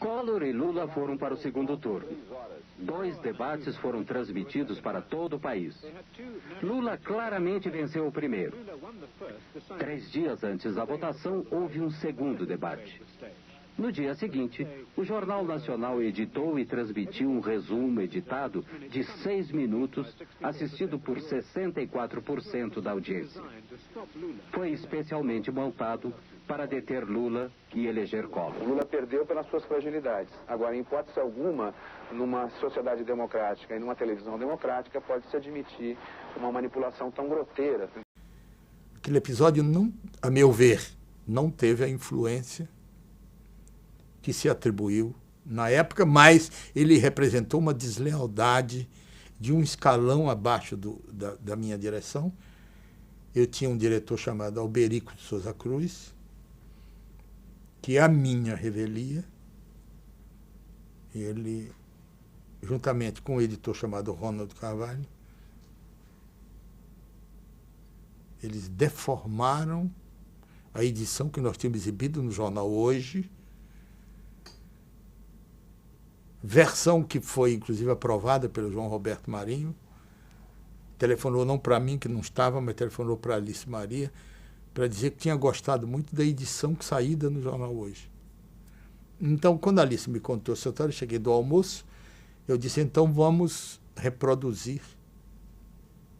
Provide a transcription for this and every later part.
Collor e Lula foram para o segundo turno. 2 debates foram transmitidos para todo o país. Lula claramente venceu o primeiro. 3 dias antes da votação, houve um segundo debate. No dia seguinte, o Jornal Nacional editou e transmitiu um resumo editado de 6 minutos, assistido por 64% da audiência. Foi especialmente montado para deter Lula e eleger Collor. Lula perdeu pelas suas fragilidades. Agora, em hipótese alguma, numa sociedade democrática e numa televisão democrática, pode-se admitir uma manipulação tão groteira. Aquele episódio, não, a meu ver, não teve a influência que se atribuiu na época, mas ele representou uma deslealdade de um escalão abaixo da minha direção. Eu tinha um diretor chamado Alberico de Souza Cruz, que é a minha revelia. Ele, juntamente com um editor chamado Ronald Carvalho, eles deformaram a edição que nós tínhamos exibido no jornal Hoje, versão que foi, inclusive, aprovada pelo João Roberto Marinho. Telefonou não para mim, que não estava, mas telefonou para Alice Maria, para dizer que tinha gostado muito da edição saída no jornal Hoje. Então, quando a Alice me contou essa história, eu cheguei do almoço, eu disse, então vamos reproduzir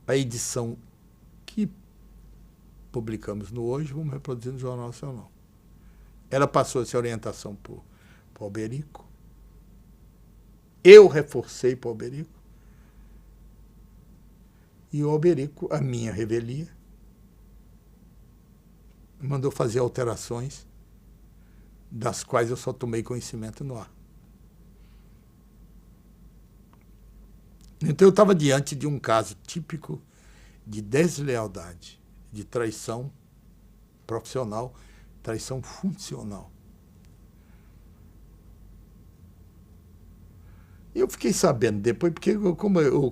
a edição que publicamos no Hoje, vamos reproduzir no Jornal Nacional. Ela passou essa orientação para o Alberico. Eu reforcei para o Alberico. E o Alberico, a minha revelia, mandou fazer alterações, das quais eu só tomei conhecimento no ar. Então eu estava diante de um caso típico de deslealdade, de traição profissional, traição funcional. Eu fiquei sabendo depois, porque como eu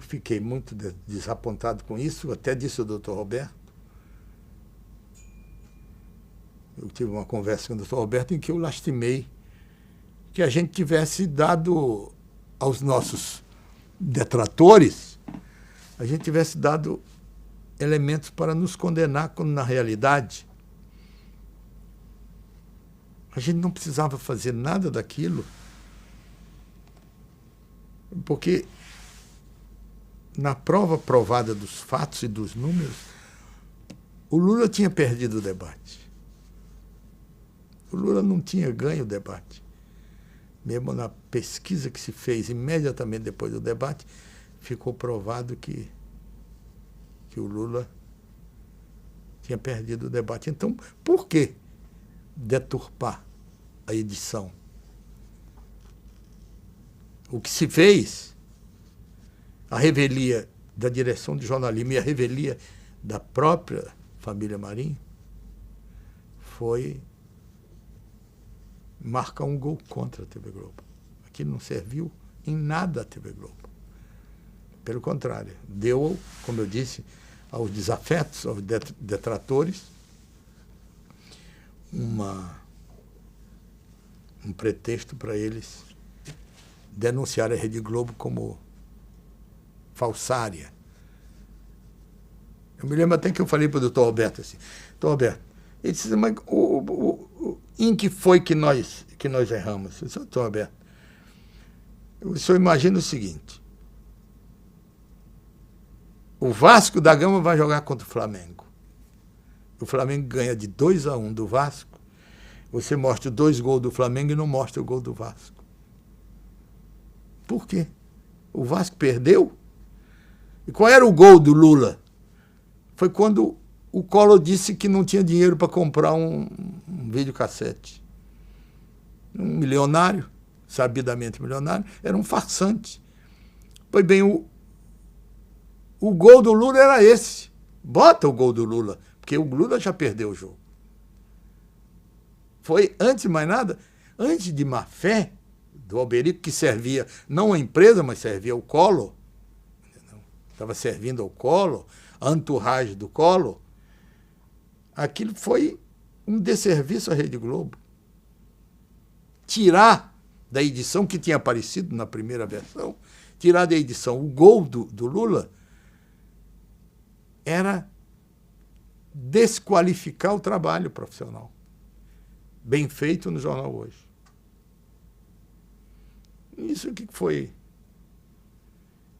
fiquei muito desapontado com isso, até disse o doutor Roberto. Eu tive uma conversa com o doutor Roberto em que eu lastimei que a gente tivesse dado aos nossos detratores, a gente tivesse dado elementos para nos condenar, quando na realidade a gente não precisava fazer nada daquilo, porque na prova provada dos fatos e dos números, o Lula tinha perdido o debate. O Lula não tinha ganho o debate. Mesmo na pesquisa que se fez imediatamente depois do debate, ficou provado que o Lula tinha perdido o debate. Então, por que deturpar a edição? O que se fez, a revelia da direção de jornalismo e a revelia da própria família Marinho, foi marcar um gol contra a TV Globo. Aquilo não serviu em nada à TV Globo. Pelo contrário, deu, como eu disse, aos desafetos, aos detratores, um pretexto para eles denunciarem a Rede Globo como falsária. Eu me lembro até que eu falei para o doutor Roberto assim, doutor Roberto, ele disse, mas em que foi que nós erramos? Eu disse, doutor Roberto, o senhor imagina o seguinte, o Vasco da Gama vai jogar contra o Flamengo. O Flamengo ganha de 2-1 do Vasco. Você mostra 2 gols do Flamengo e não mostra o gol do Vasco. Por quê? O Vasco perdeu? E qual era o gol do Lula? Foi quando o Collor disse que não tinha dinheiro para comprar um videocassete. Um milionário, sabidamente milionário, era um farsante. Pois bem, o gol do Lula era esse. Bota o gol do Lula, porque o Lula já perdeu o jogo. Foi, antes de mais nada, antes de má fé do Alberico, que servia não a empresa, mas servia ao Collor, estava servindo ao Collor, a entourage do Collor, aquilo foi um desserviço à Rede Globo. Tirar da edição que tinha aparecido na primeira versão, tirar da edição o gol do Lula, era desqualificar o trabalho profissional bem feito no Jornal Hoje. Isso que foi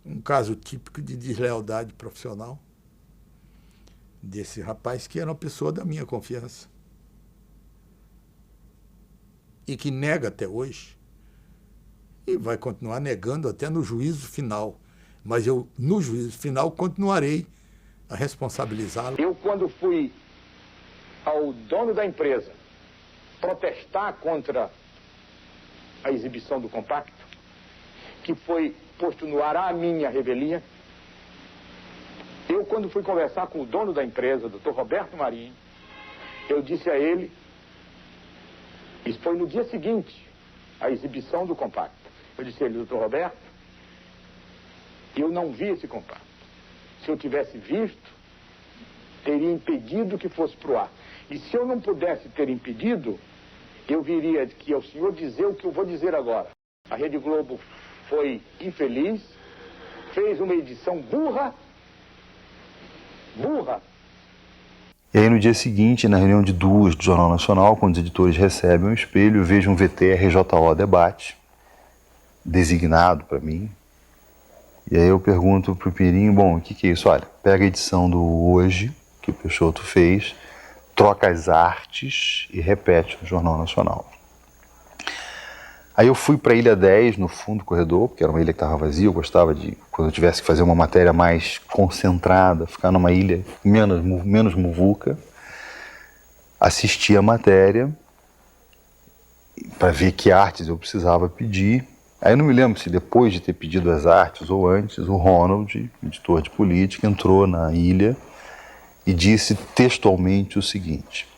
um caso típico de deslealdade profissional desse rapaz, que era uma pessoa da minha confiança e que nega até hoje e vai continuar negando até no juízo final. Mas eu, no juízo final, continuarei a responsabilizá-lo. Eu, quando fui ao dono da empresa protestar contra a exibição do compacto, que foi posto no ar à minha revelia, eu, quando fui conversar com o dono da empresa, Dr. Roberto Marinho, eu disse a ele, isso foi no dia seguinte, a exibição do compacto, eu disse a ele, Dr. Roberto, eu não vi esse compacto. Se eu tivesse visto, teria impedido que fosse para o ar. E se eu não pudesse ter impedido, eu viria que ao senhor dizer o que eu vou dizer agora. A Rede Globo foi infeliz, fez uma edição burra. E aí no dia seguinte, na reunião de duas do Jornal Nacional, quando os editores recebem um espelho, eu vejo um VT-RJO debate, designado para mim. E aí eu pergunto pro Pinheirinho, bom, o que é isso? Olha, pega a edição do Hoje, que o Peixoto fez, troca as artes e repete no Jornal Nacional. Aí eu fui para a Ilha 10, no fundo do corredor, porque era uma ilha que estava vazia, eu gostava de, quando eu tivesse que fazer uma matéria mais concentrada, ficar numa ilha menos muvuca, assistir a matéria para ver que artes eu precisava pedir. Aí eu não me lembro se depois de ter pedido as artes ou antes, o Ronald, editor de política, entrou na ilha e disse textualmente o seguinte: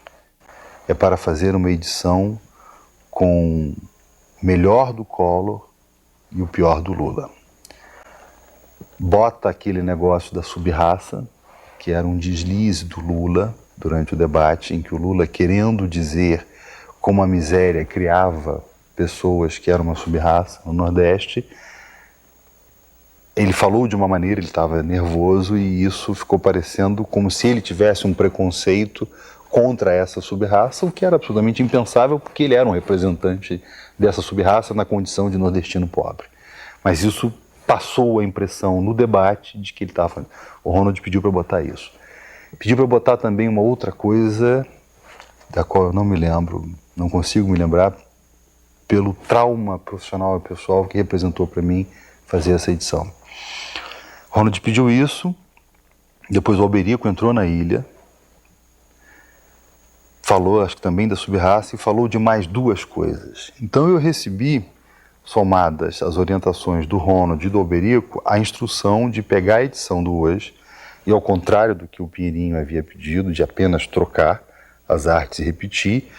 é para fazer uma edição com o melhor do Collor e o pior do Lula. Bota aquele negócio da subraça, que era um deslize do Lula durante o debate, em que o Lula, querendo dizer como a miséria criava pessoas que eram uma subraça no Nordeste, ele falou de uma maneira, ele estava nervoso, e isso ficou parecendo como se ele tivesse um preconceito contra essa subraça, o que era absolutamente impensável, porque ele era um representante dessa subraça na condição de nordestino pobre. Mas isso passou a impressão no debate de que ele estava... O Ronald pediu para botar isso. Pediu para botar também uma outra coisa, da qual eu não me lembro, não consigo me lembrar, pelo trauma profissional e pessoal que representou para mim fazer essa edição. Ronald pediu isso, depois o Alberico entrou na ilha, falou, acho que também da subraça, e falou de mais duas coisas. Então eu recebi, somadas as orientações do Ronald e do Alberico, a instrução de pegar a edição do Hoje, e ao contrário do que o Pinheirinho havia pedido, de apenas trocar as artes e repetir,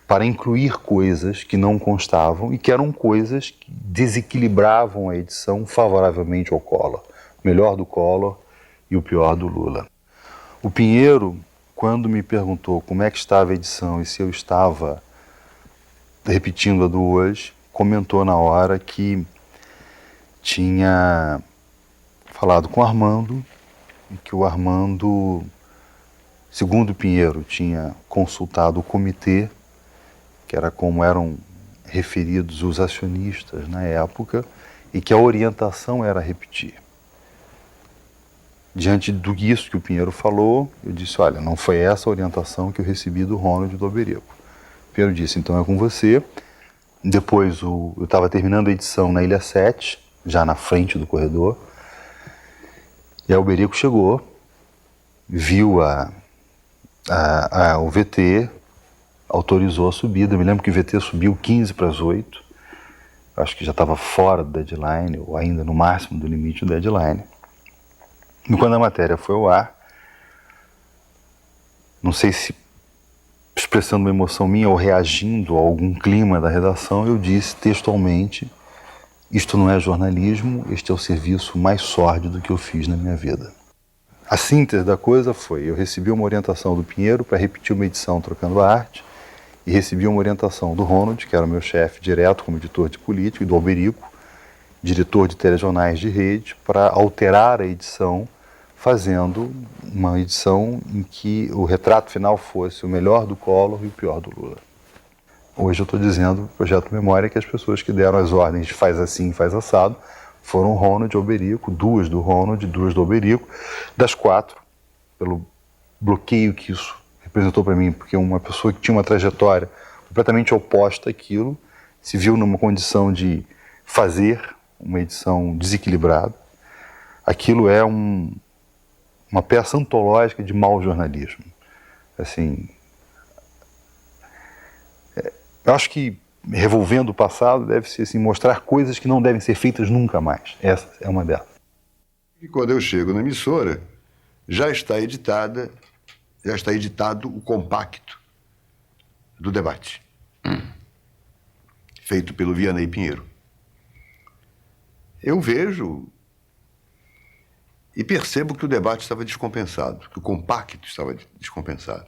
para incluir coisas que não constavam e que eram coisas que desequilibravam a edição favoravelmente ao Collor. O melhor do Collor e o pior do Lula. O Pinheiro, quando me perguntou como é que estava a edição e se eu estava repetindo a do Hoje, comentou na hora que tinha falado com o Armando e que o Armando, segundo o Pinheiro, tinha consultado o comitê, que era como eram referidos os acionistas na época, e que a orientação era repetir. Diante disso que o Pinheiro falou, eu disse, olha, não foi essa a orientação que eu recebi do Ronald e do Alberico. O Pinheiro disse, então é com você. Depois eu estava terminando a edição na Ilha 7, já na frente do corredor, e o Alberico chegou, viu o VT, autorizou a subida. Eu me lembro que o VT subiu 15 para as 8, acho que já estava fora do deadline, ou ainda no máximo do limite do deadline. E quando a matéria foi ao ar, não sei se expressando uma emoção minha ou reagindo a algum clima da redação, eu disse textualmente, isto não é jornalismo, este é o serviço mais sórdido que eu fiz na minha vida. A síntese da coisa foi, eu recebi uma orientação do Pinheiro para repetir uma edição Trocando a Arte, e recebi uma orientação do Ronald, que era o meu chefe direto como editor de política, e do Alberico, diretor de telejornais de rede, para alterar a edição, fazendo uma edição em que o retrato final fosse o melhor do Collor e o pior do Lula. Hoje eu estou dizendo, Projeto Memória, que as pessoas que deram as ordens de faz assim, faz assado, foram Ronald e Alberico, 2 do Ronald, 2 do Alberico, das 4, pelo bloqueio que isso representou para mim, porque uma pessoa que tinha uma trajetória completamente oposta àquilo, se viu numa condição de fazer uma edição desequilibrada. Aquilo é uma peça antológica de mau jornalismo. Assim, eu acho que revolvendo o passado deve ser assim, mostrar coisas que não devem ser feitas nunca mais. Essa é uma delas. E quando eu chego na emissora, já está editado o compacto do debate, feito pelo Vianney Pinheiro. Eu vejo e percebo que o debate estava descompensado, que o compacto estava descompensado.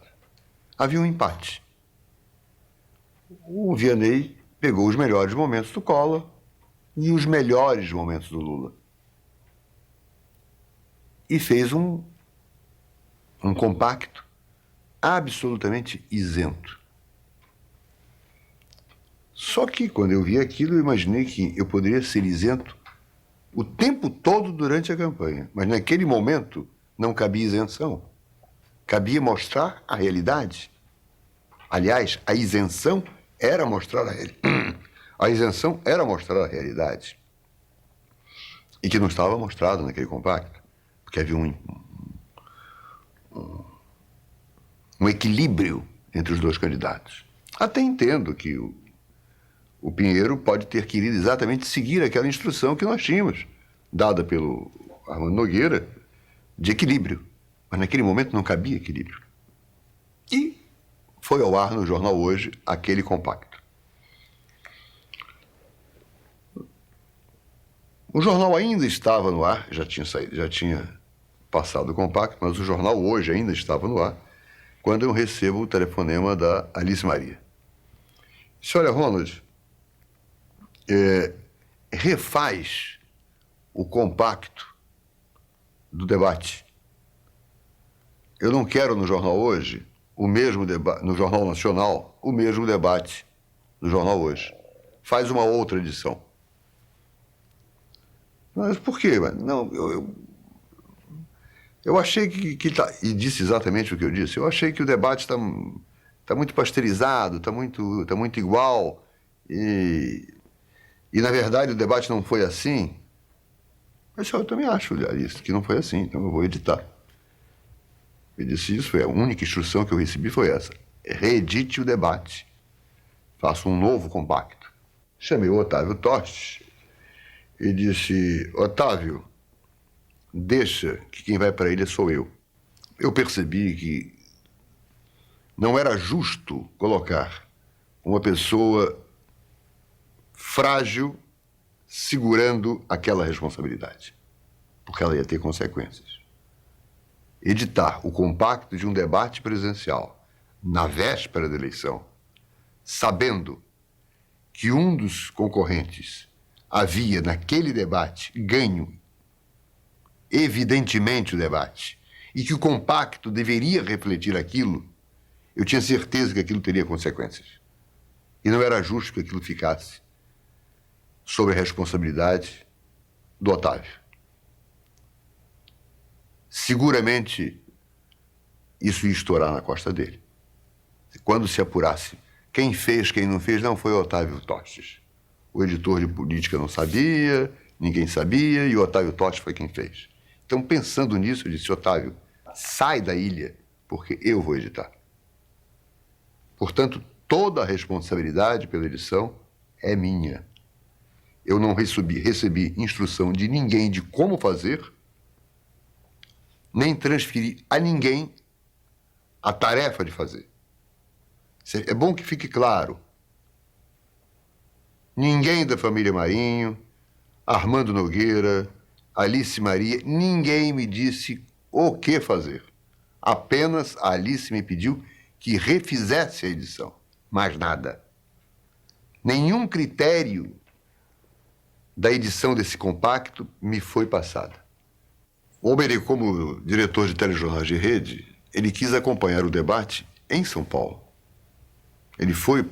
Havia um empate. O Vianney pegou os melhores momentos do Collor e os melhores momentos do Lula. E fez um compacto absolutamente isento. Só que quando eu vi aquilo, eu imaginei que eu poderia ser isento o tempo todo durante a campanha. Mas naquele momento não cabia isenção. Cabia mostrar a realidade. Aliás, a isenção era mostrar a isenção era mostrar a realidade. E que não estava mostrado naquele compacto. Porque havia um equilíbrio entre os dois candidatos. Até entendo que o Pinheiro pode ter querido exatamente seguir aquela instrução que nós tínhamos, dada pelo Armando Nogueira, de equilíbrio. Mas naquele momento não cabia equilíbrio. E foi ao ar no Jornal Hoje aquele compacto. O jornal ainda estava no ar, já tinha passado o compacto, mas o Jornal Hoje ainda estava no ar, quando eu recebo o telefonema da Alice Maria. Disse, olha, Ronald, refaz o compacto do debate. Eu não quero no Jornal Hoje o mesmo debate, no Jornal Nacional, o mesmo debate do Jornal Hoje. Faz uma outra edição. Mas por quê? Não, eu achei que tá, e disse exatamente o que eu disse, eu achei que o debate está muito pasteurizado, está muito igual, e na verdade o debate não foi assim. Mas eu também acho, Alice, que não foi assim, então eu vou editar. Eu disse isso, foi a única instrução que eu recebi foi essa. Reedite o debate. Faça um novo compacto. Chamei o Otávio Tostes e disse, Otávio, deixa que quem vai para a ilha sou eu. Eu percebi que não era justo colocar uma pessoa frágil segurando aquela responsabilidade, porque ela ia ter consequências. Editar o compacto de um debate presidencial na véspera da eleição, sabendo que um dos concorrentes havia, naquele debate, ganho evidentemente o debate, e que o compacto deveria refletir aquilo, eu tinha certeza que aquilo teria consequências. E não era justo que aquilo ficasse sob a responsabilidade do Otávio. Seguramente isso ia estourar na costa dele. Quando se apurasse quem fez, quem não fez, não foi o Otávio Tostes. O editor de política não sabia, ninguém sabia, e o Otávio Tostes foi quem fez. Então, pensando nisso, eu disse, Otávio, sai da ilha, porque eu vou editar. Portanto, toda a responsabilidade pela edição é minha. Eu não recebi instrução de ninguém de como fazer, nem transferi a ninguém a tarefa de fazer. É bom que fique claro. Ninguém da família Marinho, Armando Nogueira, Alice Maria, ninguém me disse o que fazer. Apenas a Alice me pediu que refizesse a edição. Mais nada. Nenhum critério da edição desse compacto me foi passado. O Alberico, como diretor de telejornais de rede, ele quis acompanhar o debate em São Paulo. Ele foi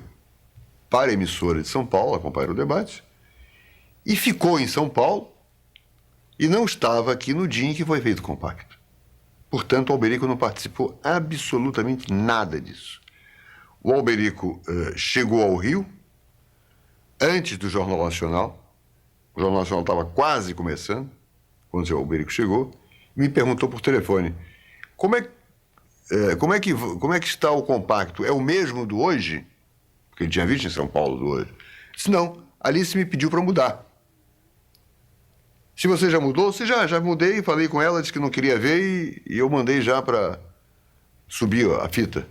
para a emissora de São Paulo acompanhar o debate e ficou em São Paulo e não estava aqui no dia em que foi feito o compacto. Portanto, o Alberico não participou absolutamente nada disso. O Alberico chegou ao Rio antes do Jornal Nacional. O Jornal Nacional estava quase começando, quando o Alberico chegou, e me perguntou por telefone, como é que está o compacto? É o mesmo do hoje? Porque ele tinha visto em São Paulo do hoje. Disse, não, Alice me pediu para mudar. Se você já mudou, você já mudei, falei com ela, disse que não queria ver e eu mandei já para subir a fita.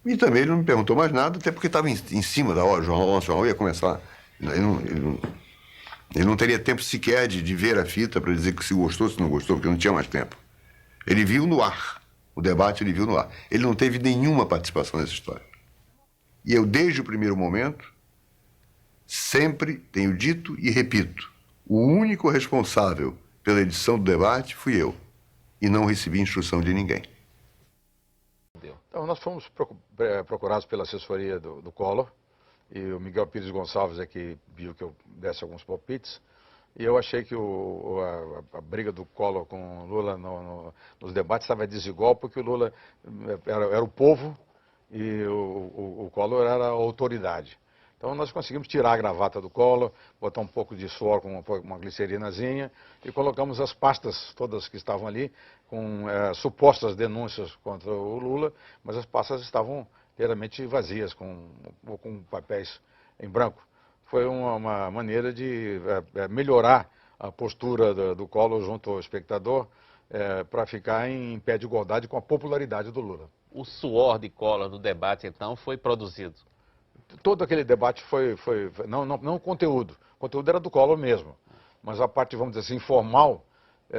E também ele não me perguntou mais nada, até porque estava em cima da hora, o Jornal Nacional ia começar. Ele não teria tempo sequer de ver a fita para dizer que se gostou, se não gostou, porque não tinha mais tempo. Ele viu no ar, o debate ele viu no ar. Ele não teve nenhuma participação nessa história. E eu, desde o primeiro momento, sempre tenho dito e repito, o único responsável pela edição do debate fui eu, e não recebi instrução de ninguém. Então, nós fomos procurados pela assessoria do Collor, e o Miguel Pires Gonçalves é que viu que eu desse alguns palpites, e eu achei que a briga do Collor com o Lula nos debates estava desigual, porque o Lula era o povo e o Collor era a autoridade. Então nós conseguimos tirar a gravata do Collor, botar um pouco de suor com uma glicerinazinha e colocamos as pastas todas que estavam ali com supostas denúncias contra o Lula, mas as pastas estavam inteiramente vazias, com papéis em branco. Foi uma maneira de melhorar a postura do Collor junto ao espectador para ficar em pé de igualdade com a popularidade do Lula. O suor de Collor do debate, então, foi produzido? Todo aquele debate não o conteúdo. O conteúdo era do Collor mesmo. Mas a parte, vamos dizer assim, informal,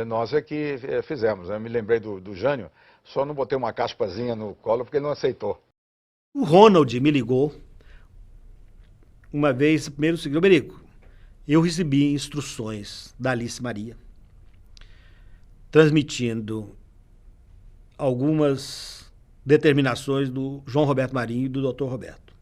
nós é que fizemos. Eu me lembrei do Jânio, só não botei uma caspazinha no Collor porque ele não aceitou. O Ronald me ligou uma vez, primeiro o seguinte, Alberico, eu recebi instruções da Alice Maria, transmitindo algumas determinações do João Roberto Marinho e do Dr. Roberto.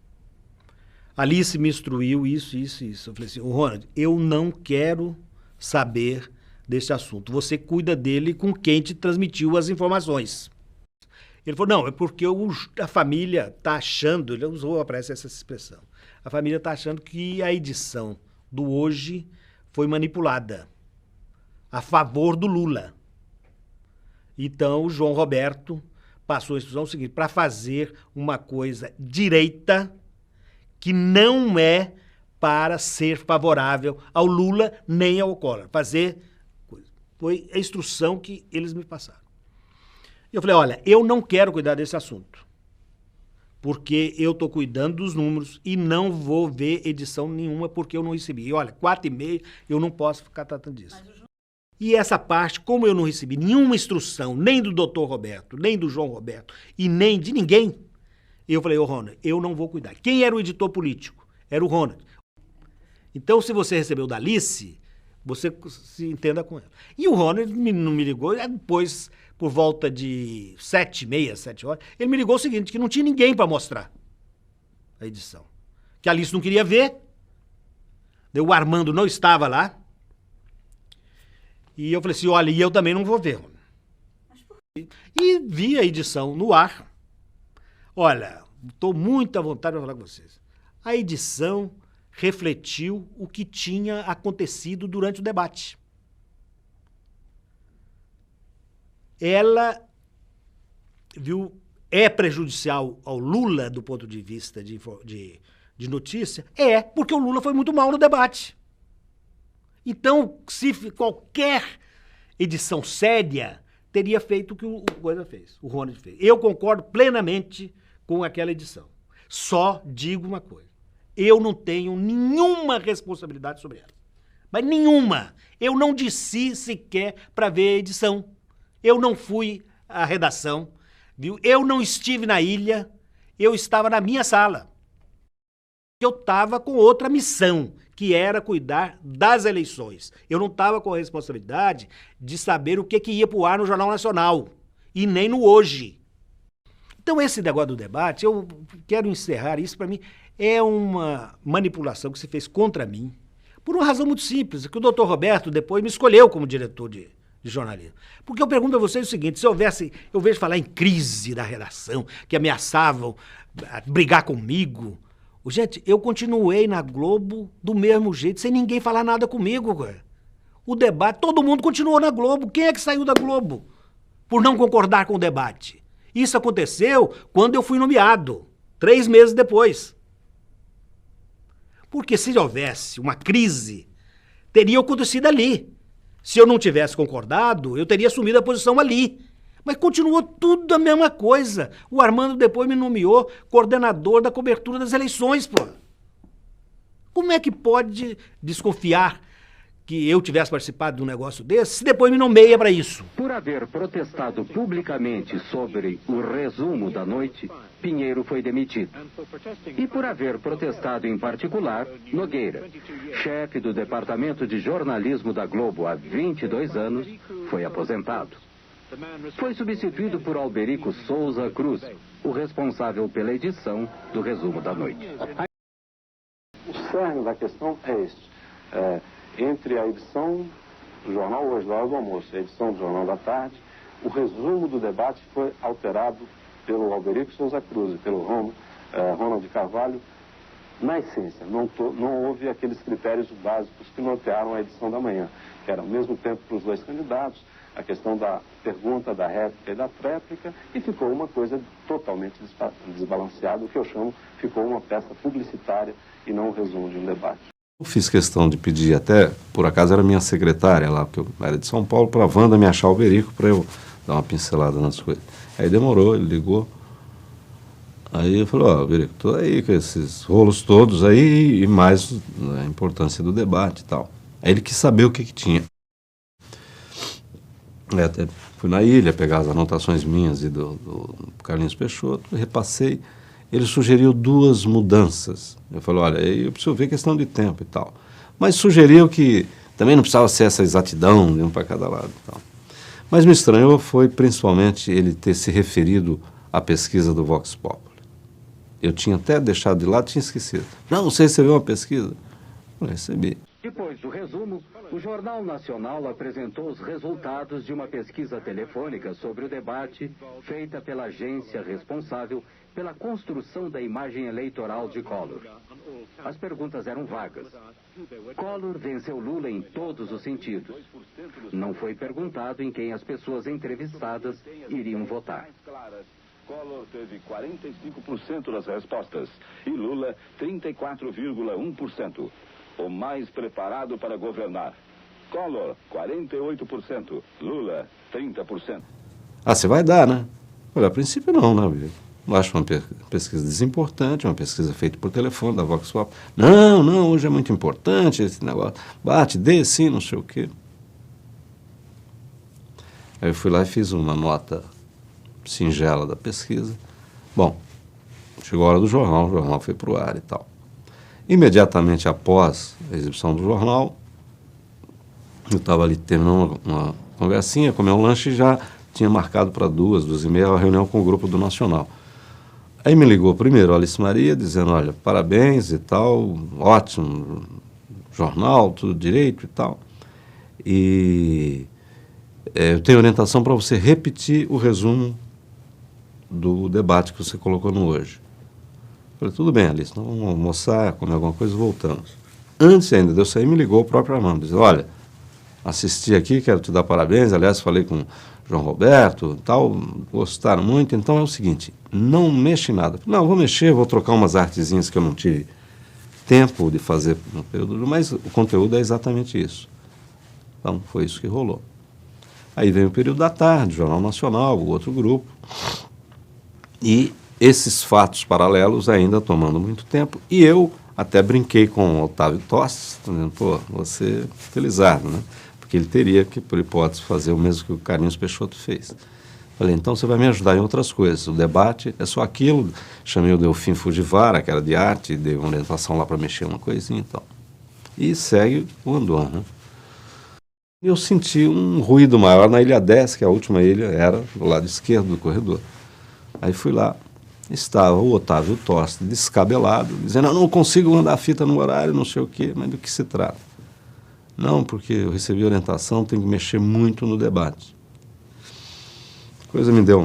Alice me instruiu isso. Eu falei assim, Ronald, eu não quero saber desse assunto. Você cuida dele com quem te transmitiu as informações. Ele falou, não, é porque a família está achando, ele usou, parece essa expressão, a família está achando que a edição do Hoje foi manipulada a favor do Lula. Então o João Roberto passou a instrução seguinte, para fazer uma coisa direita que não é para ser favorável ao Lula nem ao Collor. Fazer coisa. Foi a instrução que eles me passaram. Eu falei, olha, eu não quero cuidar desse assunto, porque eu estou cuidando dos números e não vou ver edição nenhuma porque eu não recebi. E olha, 4h30 eu não posso ficar tratando disso. E essa parte, como eu não recebi nenhuma instrução, nem do Dr. Roberto, nem do João Roberto e nem de ninguém, eu falei, ô Ronald, eu não vou cuidar. Quem era o editor político? Era o Ronald. Então, se você recebeu da Alice, você se entenda com ela. E o Ronald não me ligou, depois, por volta de 7h30, 7 horas, ele me ligou o seguinte, que não tinha ninguém para mostrar a edição. Que a Alice não queria ver, o Armando não estava lá, e eu falei assim, olha, e eu também não vou ver. E vi a edição no ar. Olha, estou muito à vontade para falar com vocês. A edição refletiu o que tinha acontecido durante o debate. Ela é prejudicial ao Lula do ponto de vista de notícia? É, porque o Lula foi muito mal no debate. Então, se qualquer edição séria teria feito o que o Coisa fez, o Ronald fez. Eu concordo plenamente com aquela edição. Só digo uma coisa. Eu não tenho nenhuma responsabilidade sobre ela. Mas nenhuma. Eu não desci sequer para ver a edição. Eu não fui à redação, viu? Eu não estive na ilha, eu estava na minha sala. Eu estava com outra missão, que era cuidar das eleições. Eu não estava com a responsabilidade de saber o que ia para o ar no Jornal Nacional, e nem no Hoje. Então esse negócio do debate, eu quero encerrar isso, para mim, é uma manipulação que se fez contra mim, por uma razão muito simples, que o doutor Roberto depois me escolheu como diretor de jornalismo. Porque eu pergunto a vocês o seguinte, se houvesse, eu vejo falar em crise da redação, que ameaçavam brigar comigo. Gente, eu continuei na Globo do mesmo jeito, sem ninguém falar nada comigo, cara. O debate, todo mundo continuou na Globo. Quem é que saiu da Globo por não concordar com o debate? Isso aconteceu quando eu fui nomeado, 3 meses depois. Porque se houvesse uma crise, teria acontecido ali. Se eu não tivesse concordado, eu teria assumido a posição ali. Mas continuou tudo a mesma coisa. O Armando depois me nomeou coordenador da cobertura das eleições, pô. Como é que pode desconfiar que eu tivesse participado de um negócio desse, se depois me nomeia para isso? Por haver protestado publicamente sobre o resumo da noite, Pinheiro foi demitido. E por haver protestado em particular, Nogueira, chefe do Departamento de Jornalismo da Globo há 22 anos, foi aposentado. Foi substituído por Alberico Souza Cruz, o responsável pela edição do resumo da noite. O cerne da questão é este. Entre a edição do Jornal Hoje, da hora do almoço, e a edição do Jornal da Tarde, o resumo do debate foi alterado pelo Alberico Souza Cruz e pelo Ronald Carvalho. Na essência, não houve aqueles critérios básicos que nortearam a edição da manhã, que era ao mesmo tempo para os 2 candidatos, a questão da pergunta, da réplica e da tréplica, e ficou uma coisa totalmente desbalanceada, o que eu chamo, ficou uma peça publicitária e não um resumo de um debate. Eu fiz questão de pedir até, por acaso era minha secretária lá, porque eu era de São Paulo, para a Wanda me achar o Alberico para eu dar uma pincelada nas coisas. Aí demorou, ele ligou. Aí eu falei, Alberico, tô aí com esses rolos todos aí e mais a importância do debate e tal. Aí ele quis saber o que tinha. Até fui na ilha pegar as anotações minhas e do Carlinhos Peixoto, repassei. Ele sugeriu 2 mudanças. Eu falei, olha, eu preciso ver questão de tempo e tal. Mas sugeriu que também não precisava ser essa exatidão, de um para cada lado e tal. Mas me estranhou foi principalmente ele ter se referido à pesquisa do Vox Populi. Eu tinha até deixado de lado, tinha esquecido. Não, você recebeu uma pesquisa? Eu recebi. Depois do resumo, o Jornal Nacional apresentou os resultados de uma pesquisa telefônica sobre o debate feita pela agência responsável pela construção da imagem eleitoral de Collor. As perguntas eram vagas. Collor venceu Lula em todos os sentidos. Não foi perguntado em quem as pessoas entrevistadas iriam votar. Collor teve 45% das respostas e Lula 34,1%. O mais preparado para governar. Collor, 48%. Lula, 30%. Você vai dar, né? Olha, a princípio não, né? Eu acho uma pesquisa desimportante, uma pesquisa feita por telefone da Vox Populi. Não, hoje é muito importante esse negócio. Bate, dê sim, não sei o quê. Aí eu fui lá e fiz uma nota singela da pesquisa. Bom, chegou a hora do jornal, o jornal foi para o ar e tal. Imediatamente após a exibição do jornal, eu estava ali terminando uma conversinha, comer um lanche e já tinha marcado para 2h30 a reunião com o grupo do Nacional. Aí me ligou primeiro a Alice Maria, dizendo, olha, parabéns e tal, ótimo, jornal, tudo direito e tal. E eu tenho orientação para você repetir o resumo do debate que você colocou no Hoje. Falei, tudo bem, Alice, então vamos almoçar, comer alguma coisa e voltamos. Antes ainda de eu sair, me ligou o próprio Armando, dizendo, olha, assisti aqui, quero te dar parabéns, aliás, falei com o João Roberto, tal, gostaram muito, então é o seguinte, não mexe em nada. Não, vou mexer, vou trocar umas artezinhas que eu não tive tempo de fazer no período, mas o conteúdo é exatamente isso. Então, foi isso que rolou. Aí vem o período da tarde, Jornal Nacional, o outro grupo, e esses fatos paralelos ainda tomando muito tempo, e eu até brinquei com o Otávio Tostes, dizendo, pô, você felizardo, né? Porque que ele teria que, por hipótese, fazer o mesmo que o Carlinhos Peixoto fez. Falei, então você vai me ajudar em outras coisas. O debate é só aquilo. Chamei o Delfim Fujivara, que era de arte, dei uma orientação lá para mexer uma coisinha e tal. E segue o Andon, né? E eu senti um ruído maior na ilha 10, que a última ilha era do lado esquerdo do corredor. Aí fui lá, estava o Otávio Toste descabelado, dizendo, eu não consigo mandar a fita no horário, não sei o quê, mas do que se trata? Não, porque eu recebi orientação, tenho que mexer muito no debate. A coisa me deu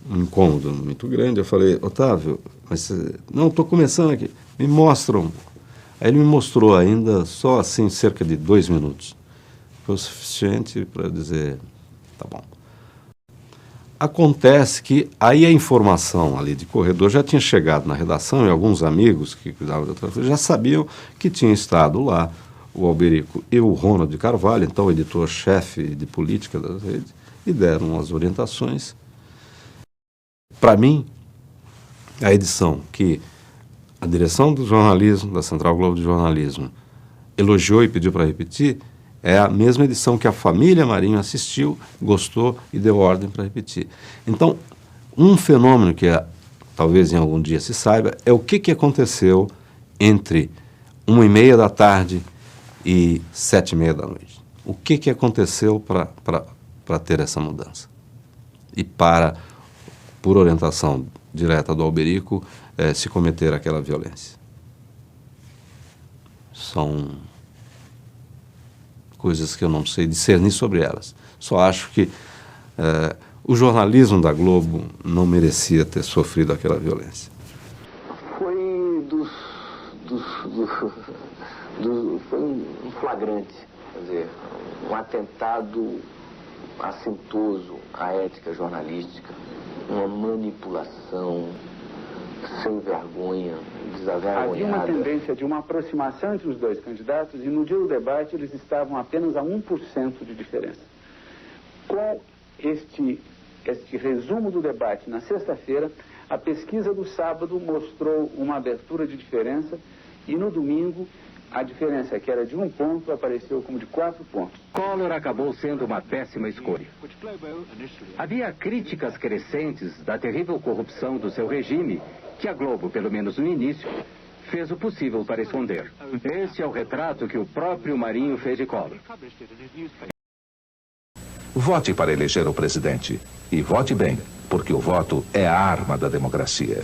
um incômodo muito grande. Eu falei, Otávio, mas não, estou começando aqui, me mostram. Aí ele me mostrou ainda, só assim, cerca de 2 minutos. Foi o suficiente para dizer, tá bom. Acontece que aí a informação ali de corredor já tinha chegado na redação e alguns amigos que cuidavam da outra já sabiam que tinha estado lá o Alberico e o Ronald de Carvalho, então o editor-chefe de política das redes, e deram as orientações. Para mim, a edição que a direção do jornalismo, da Central Globo de Jornalismo, elogiou e pediu para repetir, é a mesma edição que a família Marinho assistiu, gostou e deu ordem para repetir. Então, um fenômeno que talvez em algum dia se saiba é o que aconteceu entre 1h30 da tarde e 7h30 da noite. O que aconteceu para ter essa mudança? E por orientação direta do Alberico, se cometer aquela violência. São coisas que eu não sei discernir sobre elas. Só acho que o jornalismo da Globo não merecia ter sofrido aquela violência. Foi foi um flagrante, quer dizer, um atentado assintoso à ética jornalística, uma manipulação sem vergonha, desavergonhada. Havia uma tendência de uma aproximação entre os dois candidatos e no dia do debate eles estavam apenas a 1% de diferença. Com este resumo do debate na sexta-feira, a pesquisa do sábado mostrou uma abertura de diferença e no domingo a diferença, que era de 1 ponto, apareceu como de 4 pontos. Collor acabou sendo uma péssima escolha. Havia críticas crescentes da terrível corrupção do seu regime, que a Globo, pelo menos no início, fez o possível para esconder. Este é o retrato que o próprio Marinho fez de Collor. Vote para eleger o presidente. E vote bem, porque o voto é a arma da democracia.